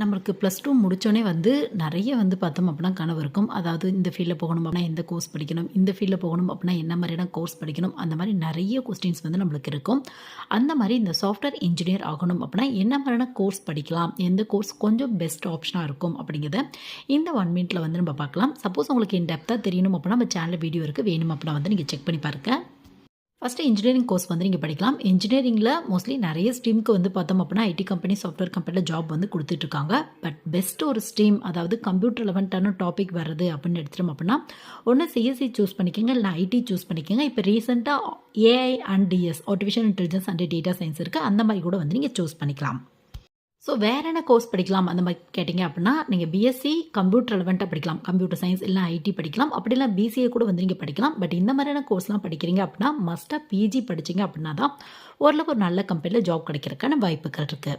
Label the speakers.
Speaker 1: நம்மளுக்கு +2 முடிச்சோனே நெறைய பார்த்தோம் அப்படின்னா கனவு இருக்கும். அதாவது இந்த ஃபீல்ட்ல போகணும் அப்படின்னா எந்த கோர்ஸ் படிக்கணும்? இந்த ஃபீல்ட்ல போகணும் அப்படின்னா என்ன மாதிரியான கோர்ஸ் படிக்கணும்? அந்த மாரி நெறைய கொஸ்டின்ஸ் நம்மளுக்கு இருக்கும். அந்த மாரி இந்த சாஃப்ட்வேர் இன்ஜினியர் ஆகணும் அப்படின்னா என்ன மாதிரியான கோர்ஸ் படிக்கலாம்? எந்த கோர்ஸ் கொஞ்சம் பெஸ்ட் ஆப்ஷனா இருக்கும்? அப்படிங்கிறத இந்த 1 மினிட்ல நம்ம பார்க்கலாம். சப்போஸ் உங்களுக்கு இன் டெப்த்தா தெரியணும் அப்படின்னா நம்ம சேனல்ல வீடியோ இருக்கு. வேணும் அப்படின்னா நீங்க செக் பண்ணி பாருங்க. ஃபஸ்ட்டு இன்ஜினியரிங் கோர்ஸ் நீங்க படிக்கலாம். இன்ஜினியரிங்கில மோஸ்ட்லி நெறைய ஸ்ட்ரீம்க்கு பார்த்தோம் அப்படின்னா ஐடி கம்பெனி, சாஃப்ட்வேர் கம்பெனில ஜாப் குடுத்துட்ருக்காங்க. பட் பெஸ்ட் ஒரு ஸ்ட்ரீம் அதாவது கம்ப்யூட்டர் ரிலவெண்ட்டான டாபிக் வருது அப்படின்னு எடுத்துட்டோம் அப்படின்னா, ஒண்ணு சிஎஸ்சி சூஸ் பண்ணிக்கங்க, இல்ல ஐடி சூஸ் பண்ணிக்கங்க. இப்போ ரீசென்ட்டா AI and DS artificial intelligence and data science இருக்கு. அந்த மாரி கூட நீங்க சூஸ் பண்ணிக்கலாம். ஸோ வேற என்ன கோர்ஸ் படிக்கலாம் அந்த மாதிரி கேட்டிங்க அப்படின்னா, நீங்கள் பிஎஸ்சி கம்ப்யூட்டர் ரெலவெண்ட்டாக படிக்கலாம். கம்ப்யூட்டர் சயின்ஸ் இல்லைனா ஐடி படிக்கலாம். அப்படி இல்லை பிசிஏ கூட நீங்கள் படிக்கலாம். பட் இந்த மாதிரியான கோர்ஸ்லாம் படிக்கிறீங்க அப்படின்னா மஸ்ட்டாக பிஜி படிச்சிங்க அப்படின்னா தான் ஓரளவுக்கு ஒரு நல்ல கம்பெனியில் ஜாப் கிடைக்கிறதுக்கான வாய்ப்புகள் இருக்குது.